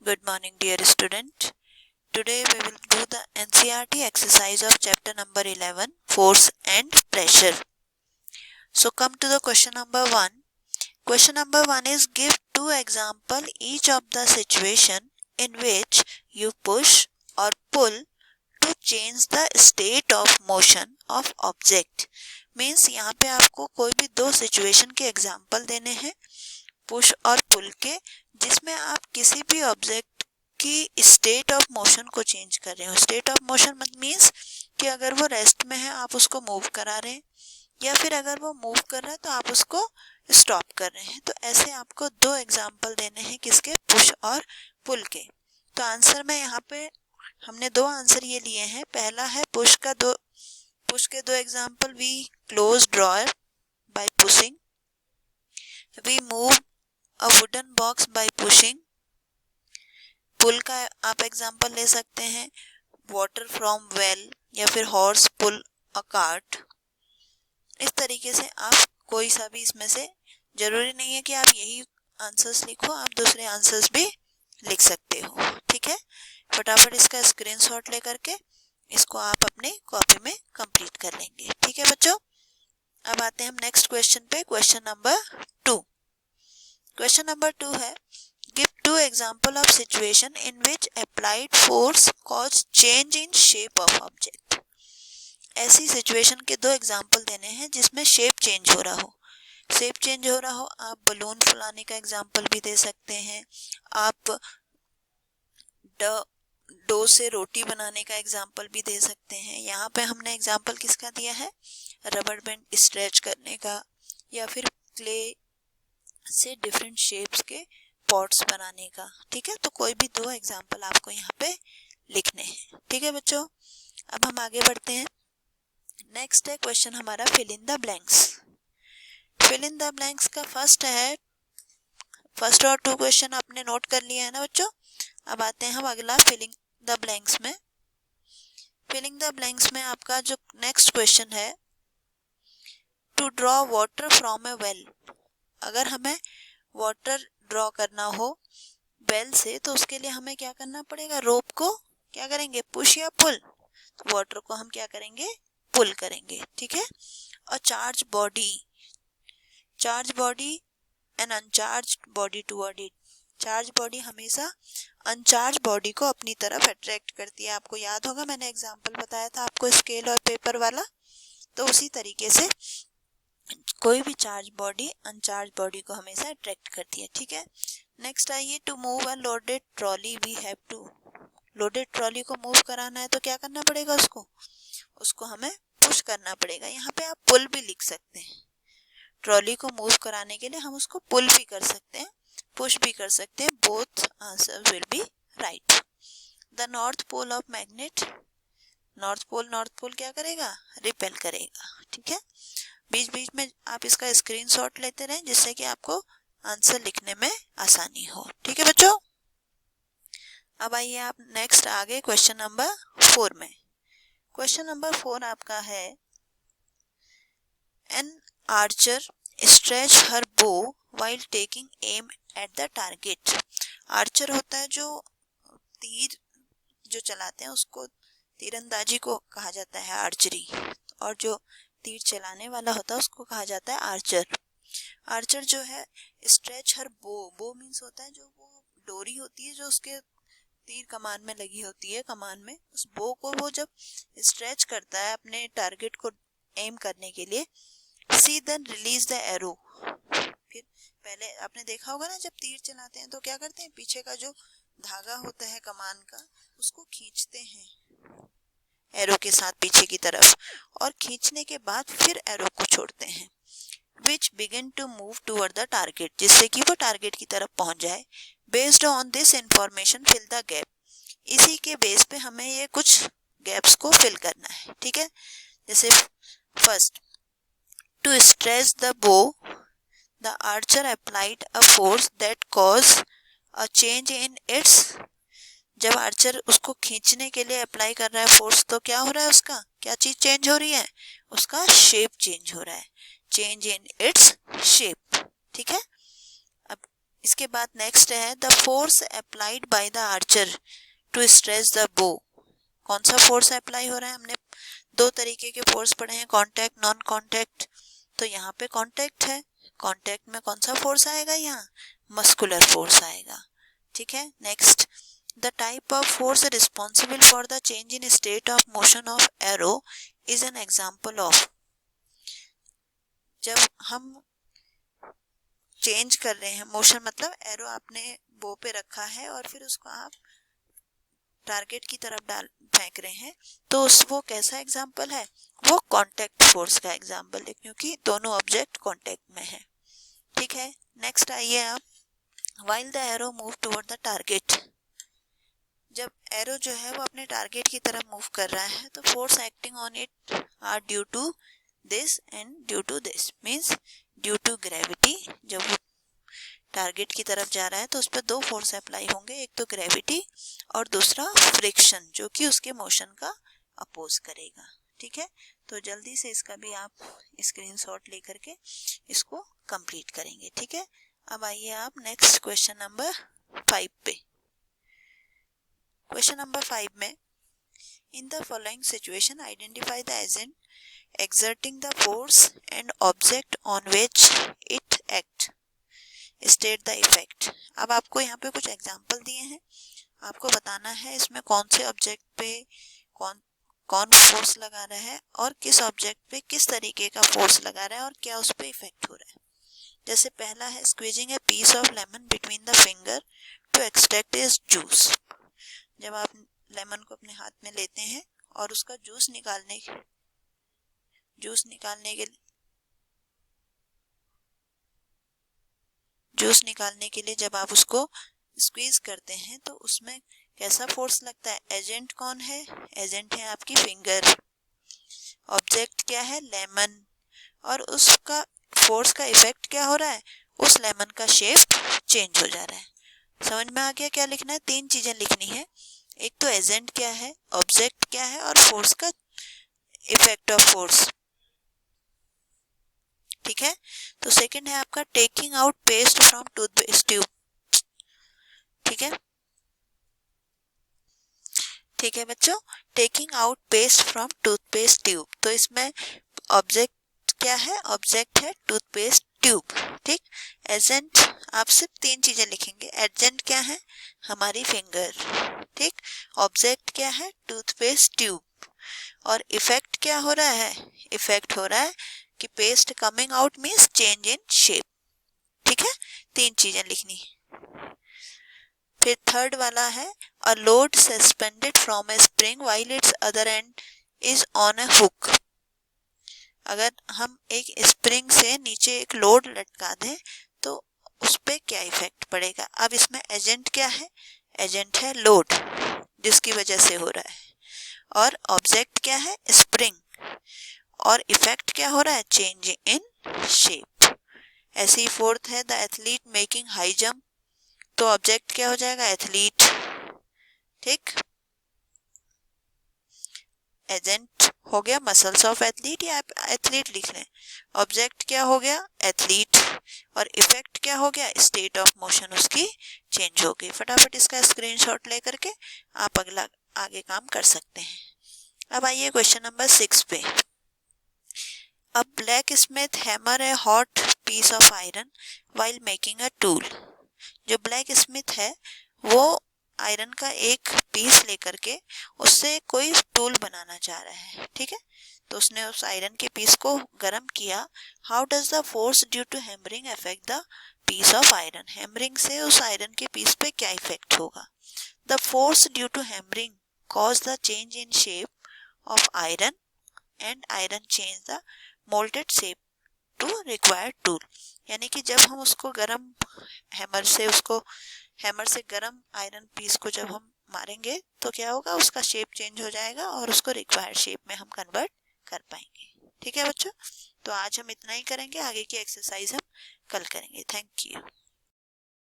Good morning, dear student. Today we will do the NCERT exercise of chapter number 11, Force and Pressure. So come to the question number 1. Question number 1 is give two examples each of the situation in which you push or pull to change the state of motion of object. Means यहाँ पे आपको कोई भी दो situation के example देने हैं push और पुल के, जिसमें आप किसी भी ऑब्जेक्ट की स्टेट ऑफ मोशन को चेंज कर रहे हो. स्टेट ऑफ मोशन मीन्स कि अगर वो रेस्ट में है आप उसको मूव करा रहे हैं, या फिर अगर वो मूव कर रहा है तो आप उसको स्टॉप कर रहे हैं. तो ऐसे आपको दो एग्जाम्पल देने हैं किसके, पुश और पुल के. तो आंसर में यहाँ पे हमने दो आंसर ये लिए हैं. पहला है पुश के दो example. We close drawer by pushing, we move a wooden box by pushing. Pull का आप एग्जाम्पल ले सकते हैं वाटर फ्रॉम वेल, या फिर हॉर्स पुल अ कार्ट. इस तरीके से आप कोई सा भी इसमें से, जरूरी नहीं है कि आप यही आंसर्स लिखो, आप दूसरे आंसर्स भी लिख सकते हो. ठीक है, फटाफट इसका स्क्रीनशॉट लेकर के इसको आप अपने कॉपी में कंप्लीट कर लेंगे. ठीक है बच्चों, अब आते हैं हम नेक्स्ट क्वेश्चन पे. Question number 2. क्वेश्चन नंबर 2 है give two example of situation in which applied force cause change in shape of object. ऐसी सिचुएशन के दो एग्जाम्पल देने हैं जिसमें शेप चेंज हो रहा हो. शेप चेंज हो रहा हो, आप बलून फुलाने का एग्जाम्पल भी दे सकते हैं, आप डो से रोटी बनाने का एग्जाम्पल भी दे सकते हैं. यहाँ पे हमने एग्जाम्पल किसका दिया है, रबर बैंड स्ट्रेच करने का, या फिर क्ले से डिफरेंट शेप्स के पॉट्स बनाने का. ठीक है, तो कोई भी दो एग्जाम्पल आपको यहाँ पे लिखने हैं. ठीक है बच्चों, अब हम आगे बढ़ते हैं. नेक्स्ट है क्वेश्चन हमारा fill in the blanks. Fill in the blanks का फर्स्ट और 2 क्वेश्चन आपने नोट कर लिया है ना बच्चों. अब आते हैं हम अगला फिलिंग द ब्लैंक्स में. फिलिंग द ब्लैंक्स में आपका जो नेक्स्ट क्वेश्चन है to draw water from a well. अगर हमें वाटर ड्रॉ करना हो वेल से, तो उसके लिए हमें क्या करना पड़ेगा, रोप को क्या करेंगे, पुश या पुल. तो वाटर को हम क्या करेंगे, पुल करेंगे. ठीक है, और charge body and uncharged body toward it. Charge body हमेशा अनचार्ज बॉडी को अपनी तरफ अट्रैक्ट करती है. आपको याद होगा मैंने एग्जांपल बताया था आपको स्केल और पेपर वाला, तो उसी तरीके से कोई भी चार्ज बॉडी अनचार्ज बॉडी को हमेशा अट्रैक्ट करती है. ठीक है, नेक्स्ट आइए to move a loaded trolley we have to. Loaded trolley को मूव कराना है तो क्या करना पड़ेगा, उसको हमें पुश करना पड़ेगा. यहाँ पे आप पुल भी लिख सकते हैं. ट्रॉली को मूव कराने के लिए हम उसको पुल भी कर सकते हैं, पुश भी कर सकते हैं. Both answer will be right. The north pole of magnet. North pole क्या करेगा, रिपेल करेगा. ठीक है, बीच बीच में आप इसका स्क्रीनशॉट लेते रहें जिससे कि आपको आंसर लिखने में आसानी हो. ठीक है बच्चों, अब आइए आप नेक्स्ट आगे क्वेश्चन नंबर 4 में. क्वेश्चन नंबर 4 आपका है N Archer stretch her bow while taking aim at the target. Archer होता है जो तीर जो चलाते हैं, उसको तीरंदाजी को कहा जाता है आर्चरी, और जो तीर चलाने वाला होता है उसको कहा जाता है आर्चर. आर्चर जो है स्ट्रेच हर बो मीन्स होता है जो वो डोरी होती है जो उसके तीर कमान में लगी होती है, कमान में उस बो को वो जब स्ट्रेच करता है अपने टारगेट को एम करने के लिए. सी देन रिलीज द एरो. फिर पहले आपने देखा होगा ना, जब तीर चलाते हैं तो क्या करते हैं, पीछे का जो धागा होता है कमान का उसको खींचते हैं एरो के साथ पीछे की तरफ, और खींचने के बाद फिर एरो को छोड़ते हैं. which begin to move toward the target, जिससे कि वो टारगेट की तरफ पहुंच जाए. Based on this information fill the gap. इसी के बेस पे हमें ये कुछ गैप्स को फिल करना है. ठीक है, जैसे first to stretch the bow the archer applied a force that caused a change in its. जब आर्चर उसको खींचने के लिए अप्लाई कर रहा है फोर्स, तो क्या हो रहा है, उसका क्या चीज चेंज हो रही है, उसका शेप चेंज हो रहा है. Change in its shape. ठीक है, अब इसके बाद नेक्स्ट है the force applied by the archer to stretch the bow. कौन सा फोर्स अप्लाई हो रहा है? हमने दो तरीके के फोर्स पढ़े हैं, कांटेक्ट, नॉन कांटेक्ट। तो यहाँ पे कांटेक्ट है, कांटेक्ट में कौन सा फोर्स आएगा? यहाँ मस्कुलर फोर्स आएगा। ठीक है, next the type of force responsible for the change in state of motion of arrow is an example of. जब हम चेंज कर रहे हैं मोशन, मतलब एरो आपने बो पे रखा है और फिर उसको आप टारगेट की तरफ फेंक रहे हैं, तो वो कैसा एग्जाम्पल है? वो कांटेक्ट फोर्स का एग्जाम्पल है, क्योंकि दोनों ऑब्जेक्ट कांटेक्ट में है। ठीक है, नेक्स्ट आइए आप, while the arrow move toward the target. जब एरो जो है वो अपने टारगेट की तरफ मूव कर रहा है तो force acting on it are due to this and due to this, means due to gravity. जब वो टारगेट की तरफ जा रहा है तो उस पर दो फोर्स अप्लाई होंगे, एक तो ग्रेविटी और दूसरा फ्रिक्शन, जो कि उसके मोशन का अपोज करेगा। ठीक है, तो जल्दी से इसका भी आप स्क्रीनशॉट लेकर के इसको कंप्लीट करेंगे। ठीक है, अब आइए आप नेक्स्ट क्वेश्चन नंबर 5 पे। क्वेश्चन नंबर 5 में in the following situation identify the agent exerting the force and object on which it act, state the effect। अब आपको यहाँ पे कुछ एग्जांपल दिए हैं, आपको बताना है इसमें कौन से ऑब्जेक्ट पे कौन फोर्स लगा रहा है और किस ऑब्जेक्ट पे किस तरीके का फोर्स लगा रहा है और क्या उस पे इफेक्ट हो रहा है। जैसे पहला है squeezing a piece of lemon between the finger to extract its juice. जब आप लेमन को अपने हाथ में लेते हैं और उसका जूस निकालने के लिए जब आप उसको स्क्वीज करते हैं तो उसमें कैसा फोर्स लगता है? एजेंट कौन है? एजेंट है आपकी फिंगर, ऑब्जेक्ट क्या है? लेमन, और उसका फोर्स का इफेक्ट क्या हो रहा है? उस लेमन का शेप चेंज हो जा रहा है। समझ में आ गया क्या लिखना है? 3 चीजें लिखनी है, एक तो एजेंट क्या है, ऑब्जेक्ट क्या है और फोर्स का इफेक्ट ऑफ फोर्स। ठीक है, तो सेकंड है आपका taking out paste from toothpaste tube. ठीक है बच्चों, taking out paste from toothpaste tube. तो इसमें ऑब्जेक्ट क्या है? ऑब्जेक्ट है टूथपेस्ट ट्यूब। ठीक, एजेंट आप सिर्फ 3 चीजें लिखेंगे, एजेंट क्या है? हमारी फिंगर। ठीक, ऑब्जेक्ट क्या है? टूथपेस्ट ट्यूब, और इफेक्ट क्या हो रहा है? इफेक्ट हो रहा है कि paste coming out means change in shape. ठीक है, 3 चीजें लिखनी है। फिर थर्ड वाला है a load suspended from A spring while it's other and is on A hook. अगर हम एक स्प्रिंग से नीचे एक लोड लटका दें तो उस पे क्या इफेक्ट पड़ेगा? अब इसमें एजेंट क्या है? एजेंट है लोड, जिसकी वजह से हो रहा है, और ऑब्जेक्ट क्या है? स्प्रिंग, और इफेक्ट क्या हो रहा है? Change in shape. ऐसे ही फोर्थ है the athlete making high jump. तो ऑब्जेक्ट क्या हो जाएगा? एथलीट। ठीक, एजेंट हो गया मसल्स ऑफ एथलीट, या एथलीट लिख लें। ऑब्जेक्ट क्या हो गया? एथलीट, और इफेक्ट क्या हो गया? स्टेट ऑफ मोशन उसकी चेंज हो गई। फटाफट इसका स्क्रीनशॉट लेकर के आप अगला आगे काम कर सकते हैं। अब आइए क्वेश्चन नंबर 6 पे। A blacksmith hammer a hot piece of iron while making a tool। जो ब्लैक स्मिथ है वो आयरन का एक पीस लेकर के उससे कोई टूल बनाना चाह रहा है। ठीक है, तो उसने उस आयरन के पीस को गर्म किया। How does the force due to hammering affect the piece of iron? Hammering से उस आयरन के पीस पे क्या इफेक्ट होगा? The force due to hammering cause the change in shape of iron and iron change the moulded shape to required tool. यानी कि जब हम उसको गरम हैमर से गरम आयरन पीस को जब हम मारेंगे तो क्या होगा? उसका शेप चेंज हो जाएगा और उसको रिक्वायर्ड शेप में हम कन्वर्ट कर पाएंगे। ठीक है बच्चों, तो आज हम इतना ही करेंगे, आगे की एक्सरसाइज हम कल करेंगे। Thank you.